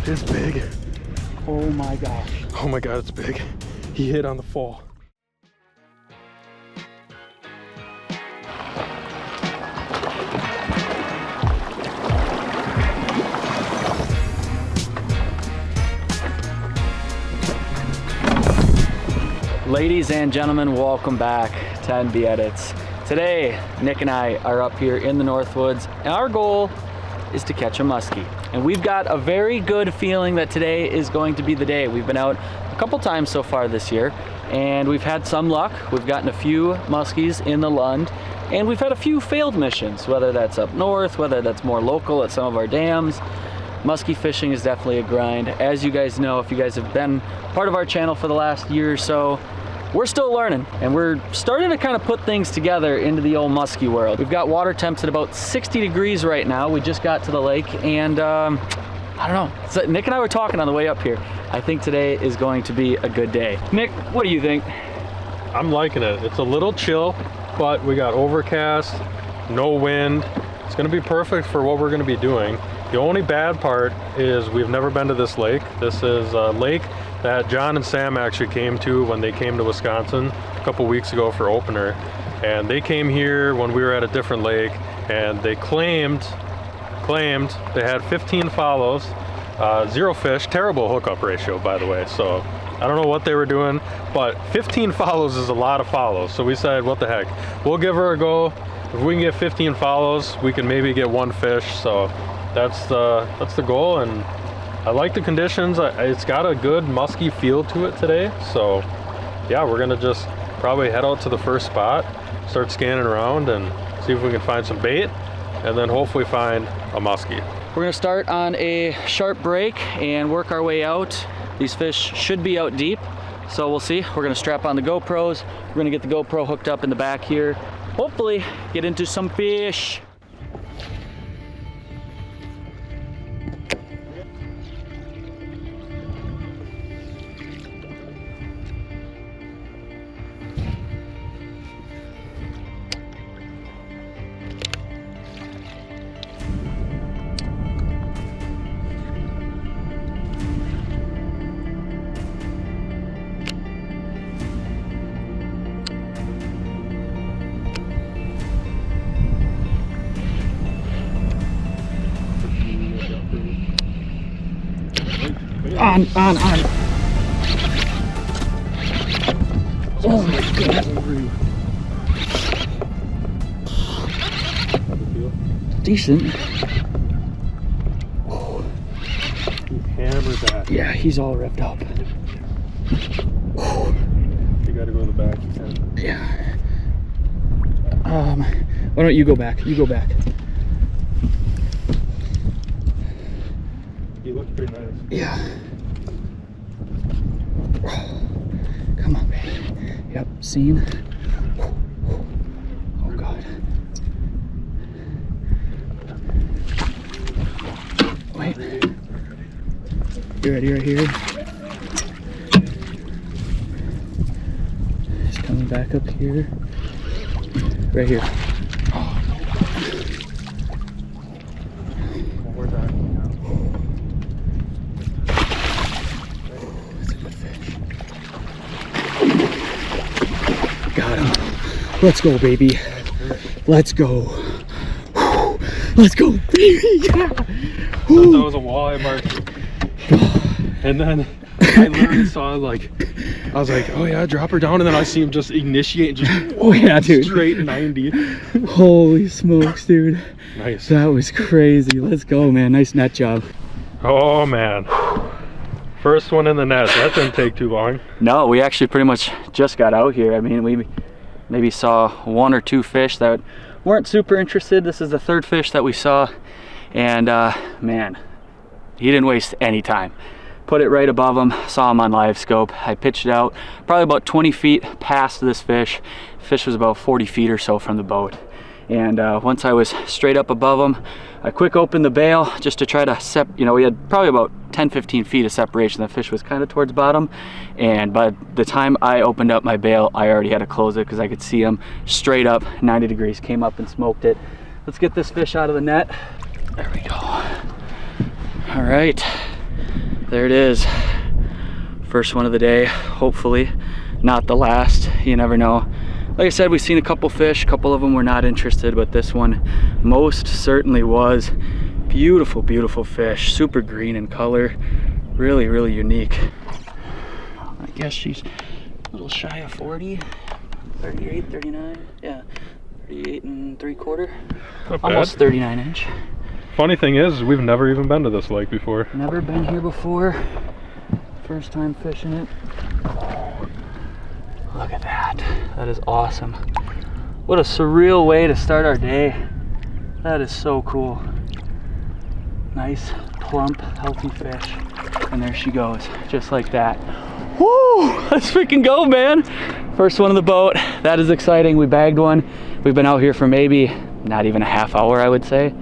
is big. Oh my gosh. Oh my God, it's big. He hit on the fall. Ladies and gentlemen, welcome back to NB Edits. Today, Nick and I are up here in the Northwoods, and our goal is to catch a muskie. And we've got a very good feeling that today is going to be the day. We've been out a couple times so far this year, and we've had some luck. We've gotten a few muskies in the Lund, and we've had a few failed missions, whether that's up north, whether that's more local at some of our dams. Muskie fishing is definitely a grind. As you guys know, if you guys have been part of our channel for the last year or so, we're still learning, and we're starting to kind of put things together into the old muskie world. We've got water temps at about 60 degrees right now. We just got to the lake, and I don't know. So Nick and I were talking on the way up here. I think today is going to be a good day. Nick, what do you think? I'm liking it. It's a little chill, but we got overcast, no wind. It's gonna be perfect for what we're gonna be doing. The only bad part is we've never been to this lake. This is a lake that John and Sam actually came to when they came to Wisconsin a couple weeks ago for opener. And they came here when we were at a different lake, and they claimed they had 15 follows, 0 fish, terrible hookup ratio, by the way. So I don't know what they were doing, but 15 follows is a lot of follows. So we said, what the heck, we'll give her a go. If we can get 15 follows, we can maybe get 1 fish. So that's the goal, and I like the conditions. It's got a good musky feel to it today. So yeah, we're gonna just probably head out to the first spot, start scanning around and see if we can find some bait, and then hopefully find a muskie. We're gonna start on a sharp break and work our way out. These fish should be out deep, so we'll see. We're gonna strap on the GoPros. We're gonna get the GoPro hooked up in the back here. Hopefully get into some fish. On. Oh my God. Decent. Oh. He hammered that. Yeah, he's all revved up. You gotta go to the back. Yeah. Why don't you go back? You go back. He looks pretty nice. Yeah. Come on, baby. Yep, seen. Oh God. Wait. You ready right here? He's coming back up here. Right here. Let's go, baby. Let's go. Let's go, baby. Yeah. That was a walleye mark. And then I literally saw, like, I was like, oh yeah, drop her down. And then I see him just initiate and just oh yeah, dude. Straight 90. Holy smokes, dude. Nice. That was crazy. Let's go, man. Nice net job. Oh man. First one in the net. That didn't take too long. No, we actually pretty much just got out here. I mean, we maybe saw 1 or 2 fish that weren't super interested. This is the 3rd fish that we saw, and man, he didn't waste any time. Put it right above him, saw him on live scope. I pitched it out probably about 20 feet past this fish. Fish was about 40 feet or so from the boat. And once I was straight up above him, I quick opened the bail just to try to we had probably about 10-15 feet of separation. The fish was kind of towards bottom, and by the time I opened up my bail, I already had to close it because I could see him straight up 90 degrees, came up and smoked it. Let's get this fish out of the net. There we go. All right, There it is. First one of the day, hopefully not the last. You never know. Like I said, we've seen a couple fish, a couple of them were not interested, but this one most certainly was. Beautiful, beautiful fish, super green in color, really, really unique. I guess she's a little shy of 40, 38, 39, yeah, 38 3/4, almost 39 inch. Funny thing is, we've never even been to this lake before. Never been here before, first time fishing it. Look at that, that is awesome. What a surreal way to start our day. That is so cool. Nice, plump, healthy fish. And there she goes, just like that. Woo! Let's freaking go, man. First one in the boat. That is exciting. We bagged one. We've been out here for maybe not even a half hour, I would say.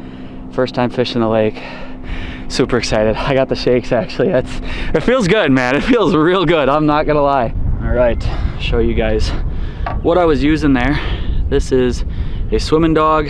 First time fishing the lake. Super excited. I got the shakes actually. It feels good, man. It feels real good. I'm not gonna lie. All right, show you guys what I was using there. This is a swimming dog.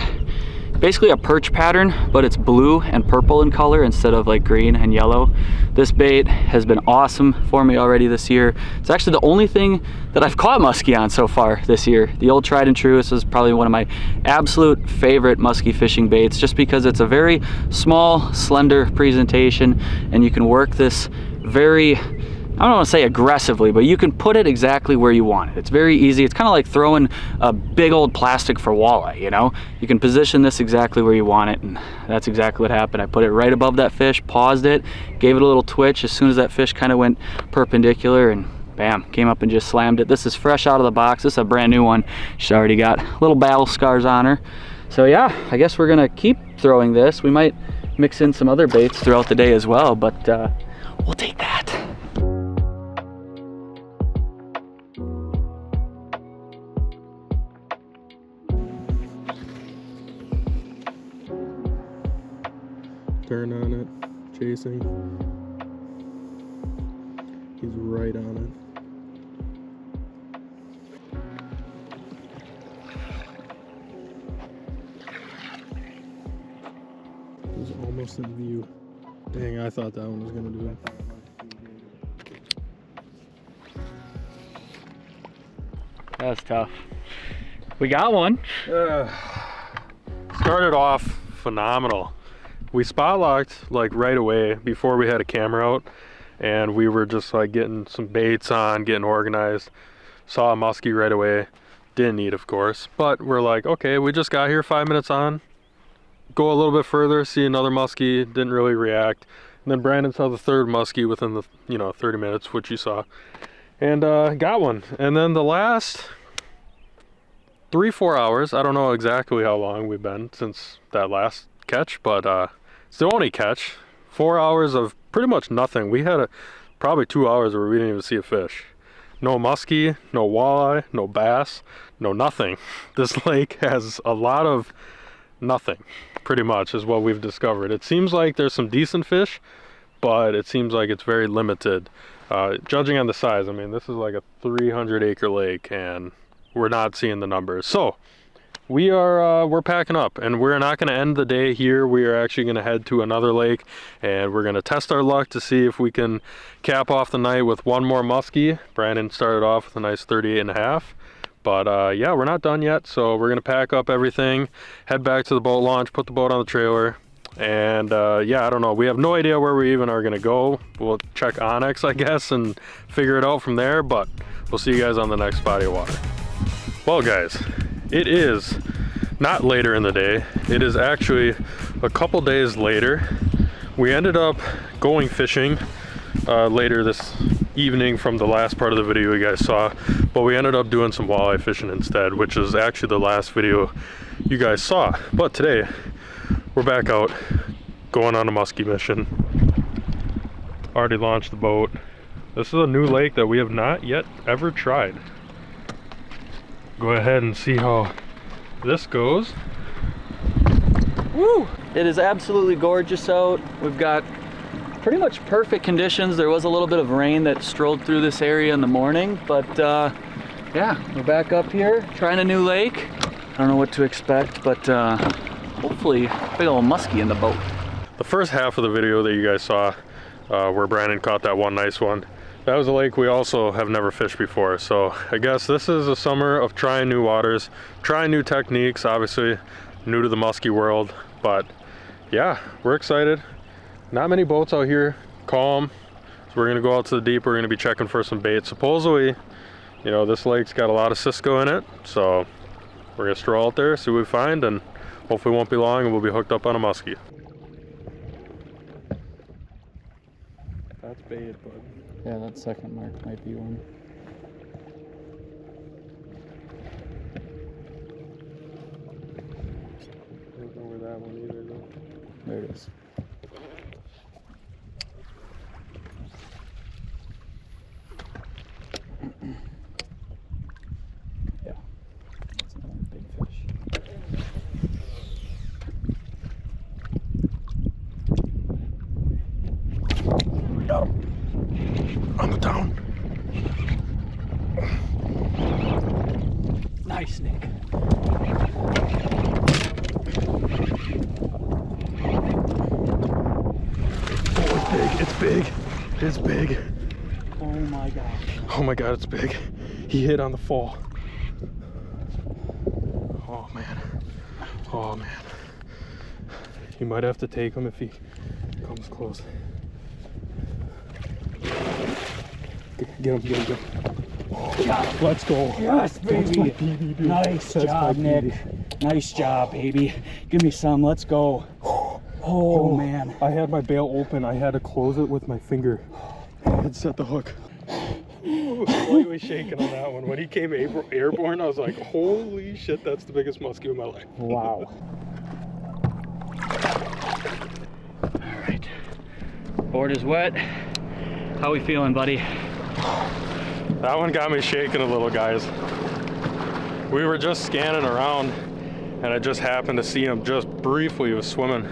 Basically a perch pattern, but it's blue and purple in color instead of like green and yellow. This bait has been awesome for me already this year. It's actually the only thing that I've caught muskie on so far this year. The old tried and true. This is probably one of my absolute favorite muskie fishing baits, just because it's a very small, slender presentation, and you can work this very, I don't want to say aggressively, but you can put it exactly where you want it. It's very easy. It's kind of like throwing a big old plastic for walleye, you know? You can position this exactly where you want it, and that's exactly what happened. I put it right above that fish, paused it, gave it a little twitch as soon as that fish kind of went perpendicular, and bam, came up and just slammed it. This is fresh out of the box. This is a brand new one. She's already got little battle scars on her. So yeah, I guess we're gonna keep throwing this. We might mix in some other baits throughout the day as well, but we'll take that. Turn on it, chasing. He's right on it. He's almost in view. Dang, I thought that one was gonna do it. That's tough. We got one. Started off phenomenal. We spot locked like right away before we had a camera out, and we were just like getting some baits on, getting organized. Saw a muskie right away. Didn't eat, of course, but we're like, okay, we just got here 5 minutes on. Go a little bit further, see another muskie, didn't really react. And then Brandon saw the third muskie within the 30 minutes, which you saw, and got one. And then the last 3-4 hours, I don't know exactly how long we've been since that last catch, but it's the only catch. 4 hours of pretty much nothing. We had probably 2 hours where we didn't even see a fish. No muskie, no walleye, no bass, no nothing. This lake has a lot of nothing, pretty much, is what we've discovered. It seems like there's some decent fish, but it seems like it's very limited. Judging on the size, I mean, this is like a 300-acre lake, and we're not seeing the numbers. So we're packing up, and we're not going to end the day here. We are actually going to head to another lake, and we're going to test our luck to see if we can cap off the night with one more muskie. Brandon started off with a nice 38.5, but yeah, we're not done yet. So we're going to pack up everything, head back to the boat launch, put the boat on the trailer, and yeah, I don't know, we have no idea where we even are going to go. We'll check Onyx, I guess, and figure it out from there, but we'll see you guys on the next body of water. Well guys, it is not later in the day. It is actually a couple days later. We ended up going fishing later this evening from the last part of the video you guys saw, but we ended up doing some walleye fishing instead, which is actually the last video you guys saw. But today we're back out going on a muskie mission. Already launched the boat. This is a new lake that we have not yet ever tried. Go ahead and see how this goes. Woo! It is absolutely gorgeous out. We've got pretty much perfect conditions. There was a little bit of rain that strolled through this area in the morning, but yeah, we're back up here trying a new lake. I don't know what to expect, but hopefully big old muskie in the boat. The first half of the video that you guys saw, where Brandon caught that one nice one. That was a lake we also have never fished before. So I guess this is a summer of trying new waters, trying new techniques, obviously new to the musky world. But yeah, we're excited. Not many boats out here, calm. So we're gonna go out to the deep. We're gonna be checking for some bait. Supposedly, you know, this lake's got a lot of Cisco in it. So we're gonna stroll out there, see what we find, and hopefully it won't be long and we'll be hooked up on a muskie. That's bait, bud. Yeah, that second mark might be one. I don't know where that one either though. There it is. Yeah, that's another big fish. We got him. On the down. Nice, Nick. It's big. It's big. Oh my gosh. Oh my god, it's big. He hit on the fall. Oh man. Oh man. You might have to take him if he comes close. Get him, get him, get him. Oh, let's go. Yes, baby. Nice job, Nick. Nice job, baby. Give me some. Let's go. Oh, man. I had my bail open. I had to close it with my finger and set the hook. Slightly shaking on that one. When he came airborne, I was like, holy shit, that's the biggest muskie of my life. Wow. All right. Board is wet. How we feeling, buddy? That one got me shaking a little, guys. We were just scanning around and I just happened to see him just briefly. He was swimming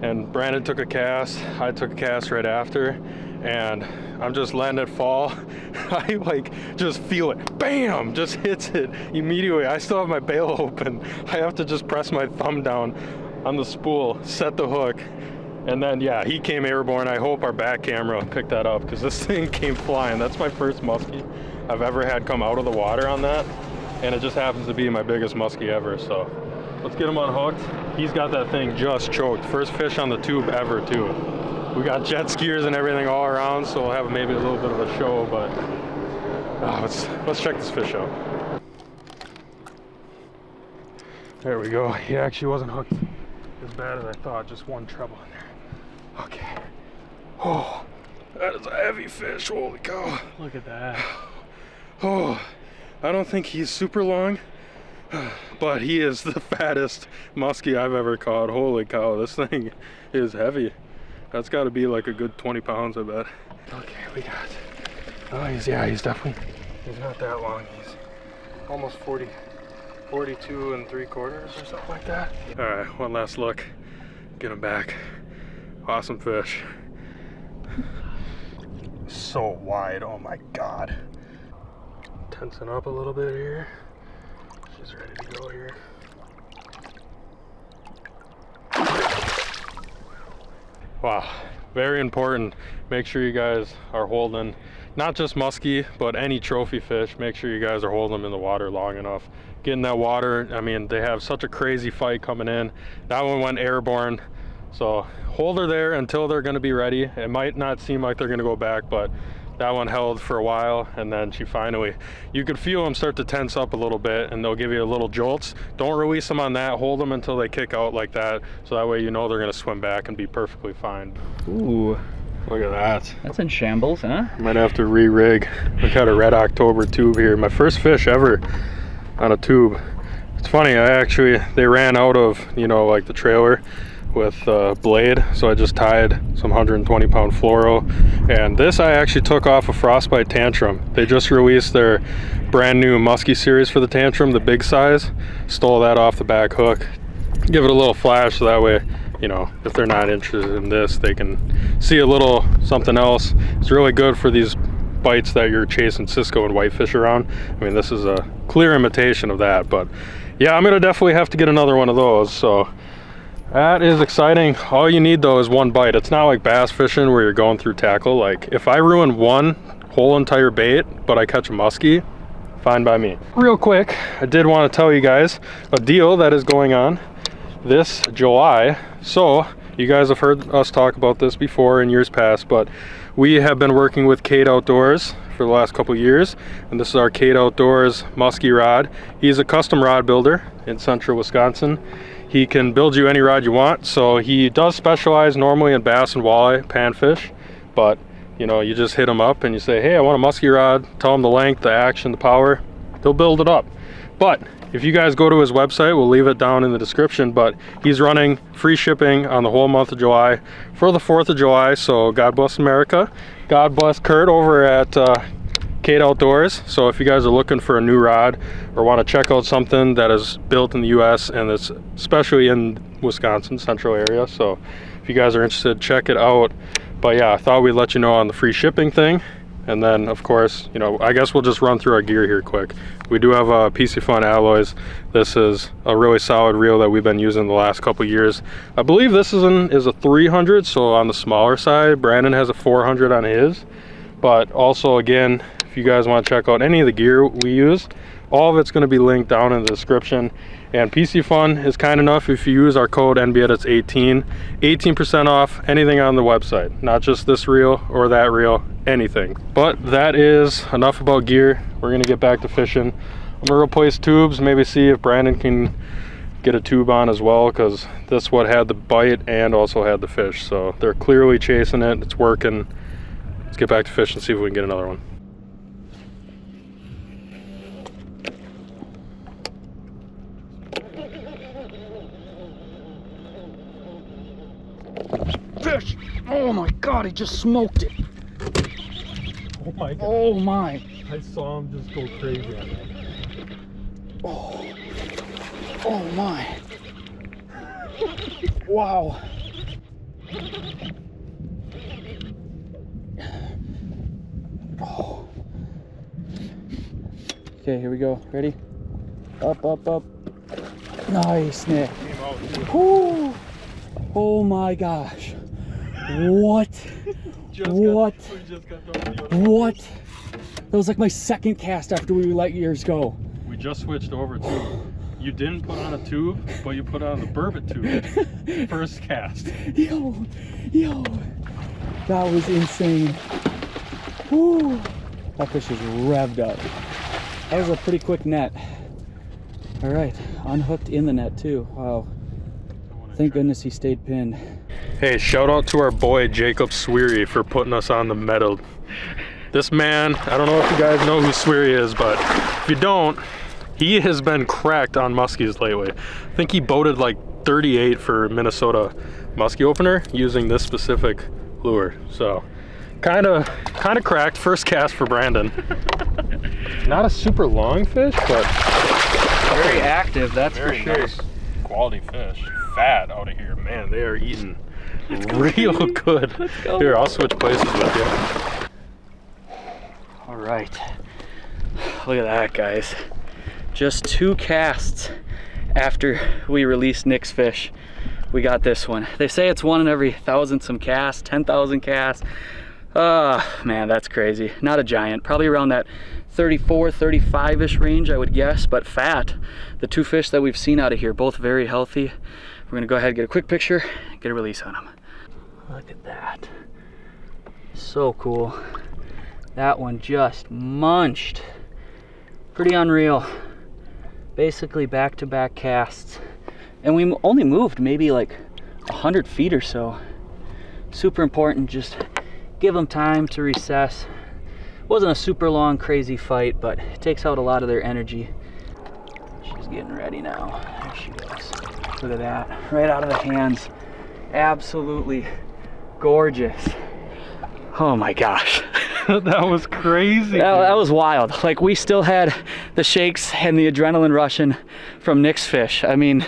and Brandon took a cast. I took a cast right after and I'm just letting it fall. I like just feel it. Bam! Just hits it immediately. I still have my bail open. I have to just press my thumb down on the spool, set the hook, and then yeah, he came airborne. I hope our back camera picked that up because this thing came flying. That's my first muskie I've ever had come out of the water on that, and it just happens to be my biggest muskie ever. So let's get him unhooked. He's got that thing just choked. First fish on the tube ever too. We got jet skiers and everything all around, so we'll have maybe a little bit of a show, but let's check this fish out. There we go. He actually wasn't hooked as bad as I thought, just one treble in there. Okay. Oh, that is a heavy fish. Holy cow. Look at that. Oh, I don't think he's super long, but he is the fattest muskie I've ever caught. Holy cow, this thing is heavy. That's got to be like a good 20 pounds, I bet. Okay, we got, oh, he's definitely, he's not that long. He's almost 42 3/4 or something like that. All right, one last look. Get him back. Awesome fish. So wide, oh my God. Tensen up a little bit here. She's ready to go here. Wow, very important. Make sure you guys are holding not just muskie, but any trophy fish. Make sure you guys are holding them in the water long enough. Get in that water. I mean, they have such a crazy fight coming in. That one went airborne. So hold her there until they're gonna be ready. It might not seem like they're gonna go back, but that one held for a while, and then she finally, you could feel them start to tense up a little bit, and they'll give you a little jolts. Don't release them on that. Hold them until they kick out like that, so that way you know they're gonna swim back and be perfectly fine. Ooh, Look at that. that's in shambles, huh? Might have to re-rig. Look at a Red October tube here. My first fish ever on a tube. It's funny, they ran out of, you know, like the trailer with blade, so I just tied some 120 pound fluoro, and this I actually took off a Frostbite Tantrum. They just released their brand new muskie series for the Tantrum, the big size. Stole that off the back hook. Give it a little flash so that way, you know, if they're not interested in this, they can see a little something else. It's really good for these bites that you're chasing Cisco and whitefish around. I mean, this is a clear imitation of that, but yeah, I'm gonna definitely have to get another one of those. So That is exciting. All you need though is one bite. It's not like bass fishing where you're going through tackle. Like if I ruin one whole entire bait, but I catch a muskie, fine by me. Real quick, I did want to tell you guys a deal that is going on this July. So you guys have heard us talk about this before in years past, but we have been working with KADE Outdoors for the last couple years, and this is our KADE Outdoors Musky rod. He's a custom rod builder in central Wisconsin. He can build you any rod you want, so he does specialize normally in bass and walleye, panfish, but you know, you just hit him up and you say, hey, I want a musky rod, tell him the length, the action, the power, they'll build it up. But if you guys go to his website, we'll leave it down in the description, but he's running free shipping on the whole month of July for the 4th of July, so God bless America. God bless Kurt over at KADE Outdoors. So if you guys are looking for a new rod or want to check out something that is built in the US and it's especially in Wisconsin central area, so if you guys are interested, check it out. But yeah, I thought we'd let you know on the free shipping thing. And then of course, you know, I guess we'll just run through our gear here quick. We do have PC Fun alloys. This is a really solid reel that we've been using the last couple years. I believe this is a 300, so on the smaller side. Brandon has a 400 on his. But also again, if you guys want to check out any of the gear we use, all of it's going to be linked down in the description. And PC Fun is kind enough, if you use our code NBEdits18, 18% off anything on the website, not just this reel or that reel, anything. But that is enough about gear. We're gonna get back to fishing. I'm gonna replace tubes, maybe see if Brandon can get a tube on as well, because this what had the bite and also had the fish. So they're clearly chasing it, it's working. Let's get back to fishing and see if we can get another one. Fish! Oh my God, he just smoked it. Oh my God. Oh my. I saw him just go crazy on that. Oh. Oh my. Wow. Oh. Okay, here we go. Ready? Up, up, up. Nice, Nick. Woo. Oh my gosh. What? What? What? That was like my second cast after we let yours go. We just switched over too. You didn't put on a tube, but you put on the burbot tube. First cast. Yo. That was insane. Woo. That fish is revved up. That was a pretty quick net. All right, unhooked in the net too. Wow. Thank goodness he stayed pinned. Hey, shout out to our boy Jacob Sweary for putting us on the metal. This man, I don't know if you guys know who Sweary is, but if you don't, he has been cracked on muskies lately. I think he boated like 38 for Minnesota muskie opener using this specific lure. So kind of cracked. First cast for Brandon. Not a super long fish, but very active, that's for sure. Nice quality fish. Fat out of here, man. They are eating real good. Let's go. Here, I'll switch places with you. All right, look at that, guys. Just 2 casts after we released Nick's fish, we got this one. They say it's 1 in every 1,000 some casts, 10,000 casts. Man, that's crazy. Not a giant, probably around that 34, 35-ish range, I would guess, but fat. The 2 fish that we've seen out of here, both very healthy. We're gonna go ahead and get a quick picture, get a release on them. Look at that. So cool. That one just munched. Pretty unreal. Basically back-to-back casts. And we only moved maybe like 100 feet or so. Super important, just give them time to recess. Wasn't a super long, crazy fight, but it takes out a lot of their energy. She's getting ready now. There she goes. Look at that, right out of the hands. Absolutely gorgeous. Oh my gosh. That was crazy. That was wild. Like, we still had the shakes and the adrenaline rushing from Nick's fish. I mean,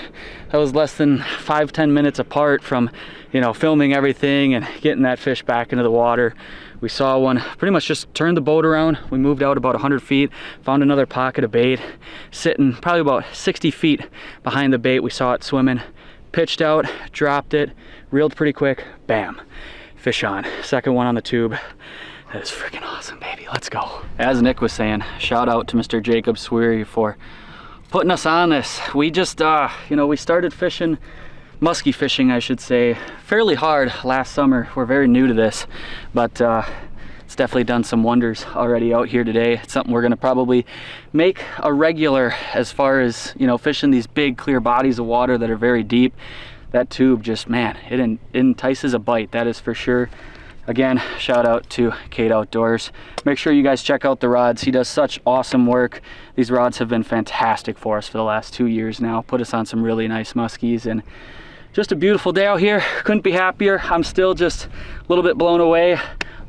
that was less than 5-10 minutes apart from, you know, filming everything and getting that fish back into the water. We saw one, pretty much just turned the boat around. We moved out about 100 feet, found another pocket of bait, sitting probably about 60 feet behind the bait. We saw it swimming pitched out, dropped it, reeled pretty quick, bam, fish on. Second one on the tube. That is freaking awesome, baby. Let's go. As Nick was saying, shout out to Mr. Jacob Sweary for putting us on this. We just, you know, we started fishing, musky fishing, I should say, fairly hard last summer. We're very new to this, but it's definitely done some wonders already out here today. It's something we're gonna probably make a regular as far as, you know, fishing these big clear bodies of water that are very deep. That tube just, man, it entices a bite, that is for sure. Again, shout out to KADE Outdoors. Make sure you guys check out the rods. He does such awesome work. These rods have been fantastic for us for the last 2 years now. Put us on some really nice muskies, and just a beautiful day out here. Couldn't be happier. I'm still just a little bit blown away.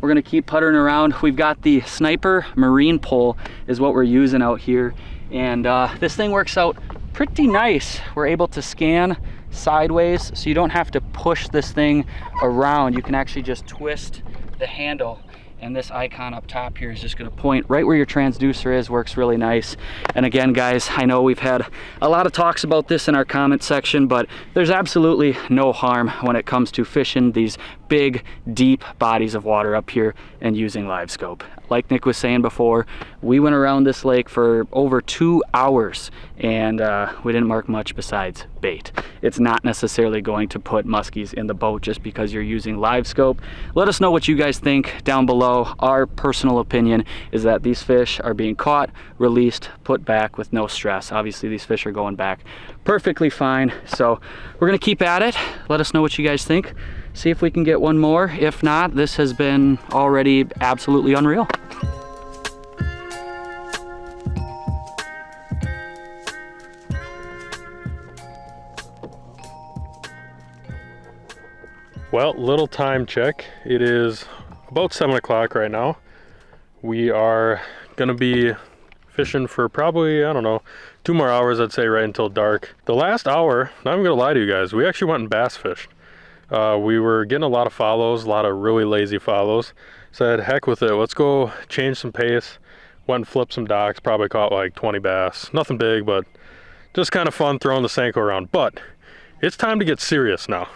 We're gonna keep puttering around. We've got the Sniper marine pole is what we're using out here. And this thing works out pretty nice. We're able to scan sideways, so you don't have to push this thing around. You can actually just twist the handle, and this icon up top here is just going to point right where your transducer is. Works really nice. And again, guys, I know we've had a lot of talks about this in our comment section, but there's absolutely no harm when it comes to fishing these big, deep bodies of water up here and using live scope. Like Nick was saying before, we went around this lake for over 2 hours, and we didn't mark much besides bait. It's not necessarily going to put muskies in the boat just because you're using live scope. Let us know what you guys think down below. Our personal opinion is that these fish are being caught, released, put back with no stress. Obviously these fish are going back perfectly fine, so we're gonna keep at it. Let us know what you guys think. See if we can get one more. If not, this has been already absolutely unreal. Well, little time check. It is about 7 o'clock right now. We are gonna be fishing for probably, I don't know, 2 more hours, I'd say, right until dark. The last hour, not even gonna lie to you guys, we actually went and bass fished. We were getting a lot of follows, a lot of really lazy follows. Said, heck with it, let's go change some pace. Went and flipped some docks, probably caught like 20 bass. Nothing big, but just kind of fun throwing the Senko around. But it's time to get serious now.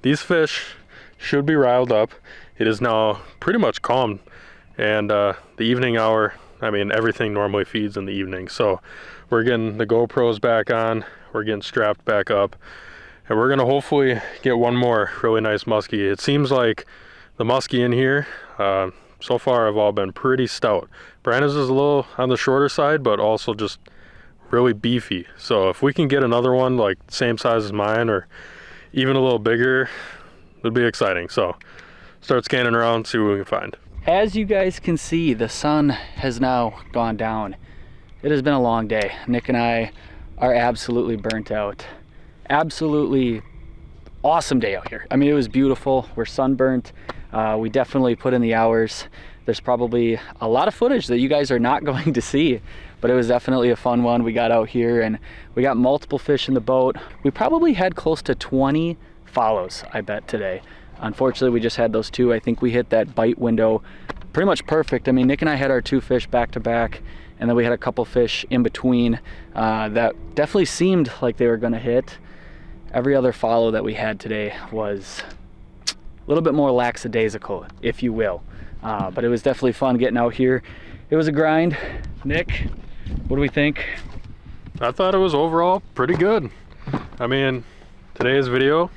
These fish should be riled up. It is now pretty much calm. And the evening hour, I mean, everything normally feeds in the evening. So we're getting the GoPros back on. We're getting strapped back up. And we're gonna hopefully get one more really nice muskie. It seems like the muskie in here, so far have all been pretty stout. Brandon's is a little on the shorter side, but also just really beefy. So if we can get another one like same size as mine or even a little bigger, it'd be exciting. So start scanning around, see what we can find. As you guys can see, the sun has now gone down. It has been a long day. Nick and I are absolutely burnt out. Absolutely awesome day out here. I mean, it was beautiful. We're sunburnt. We definitely put in the hours. There's probably a lot of footage that you guys are not going to see, but it was definitely a fun one. We got out here and we got multiple fish in the boat. We probably had close to 20 follows, I bet, today. Unfortunately, we just had those 2. I think we hit that bite window pretty much perfect. I mean, Nick and I had our 2 fish back to back, and then we had a couple fish in between that definitely seemed like they were gonna hit. Every other follow that we had today was a little bit more lackadaisical, if you will. But it was definitely fun getting out here. It was a grind. Nick, what do we think? I thought it was overall pretty good. I mean, today's video,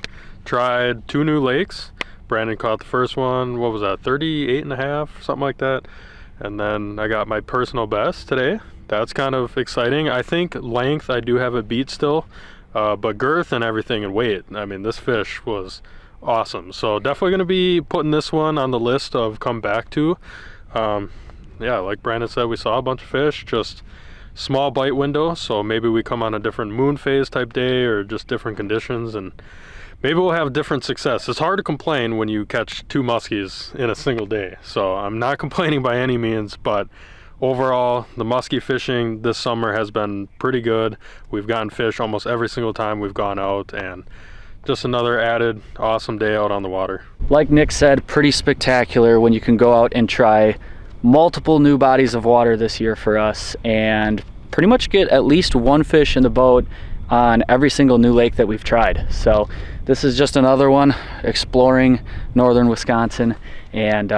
tried 2 new lakes. Brandon caught the first one, what was that, 38.5, something like that. And then I got my personal best today. That's kind of exciting. I think length, I do have a beat still. But girth and everything and weight, I mean, this fish was awesome. So definitely going to be putting this one on the list of come back to. Yeah, like Brandon said, we saw a bunch of fish, just small bite window. So maybe we come on a different moon phase type day or just different conditions, and maybe we'll have different success. It's hard to complain when you catch 2 muskies in a single day. So I'm not complaining by any means, but overall, the muskie fishing this summer has been pretty good. We've gotten fish almost every single time we've gone out, and just another added awesome day out on the water. Like Nick said, pretty spectacular when you can go out and try multiple new bodies of water this year for us and pretty much get at least 1 fish in the boat on every single new lake that we've tried. So this is just another one exploring northern Wisconsin, and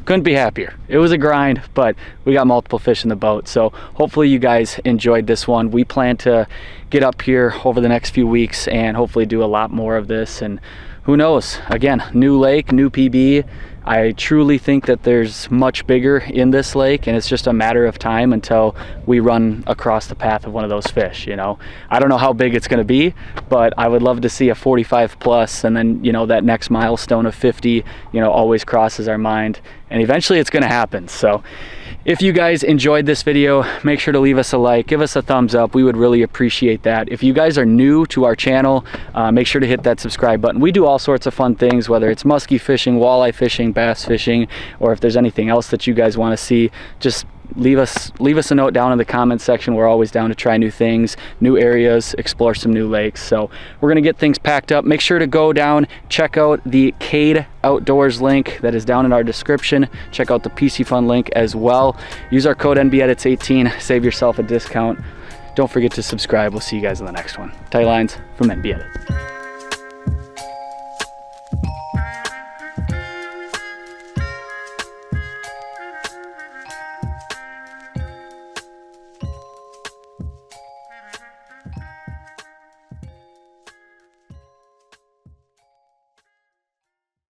couldn't be happier. It was a grind, but we got multiple fish in the boat. So hopefully you guys enjoyed this one. We plan to get up here over the next few weeks and hopefully do a lot more of this. And who knows, again, new lake, new PB. I truly think that there's much bigger in this lake, and it's just a matter of time until we run across the path of one of those fish. You know, I don't know how big it's going to be, but I would love to see a 45 plus, and then, you know, that next milestone of 50, you know, always crosses our mind, and eventually it's going to happen. So if you guys enjoyed this video, make sure to leave us a like, give us a thumbs up. We would really appreciate that. If you guys are new to our channel, make sure to hit that subscribe button. We do all sorts of fun things, whether it's musky fishing, walleye fishing, bass fishing, or if there's anything else that you guys want to see, just leave us a note down in the comments section. We're always down to try new things, new areas, explore some new lakes. So we're gonna get things packed up. Make sure to go down, check out the KADE Outdoors link that is down in our description. Check out the PC Fun link as well. Use our code NBEdits18, save yourself a discount. Don't forget to subscribe. We'll see you guys in the next one. Tight lines from NB Edits.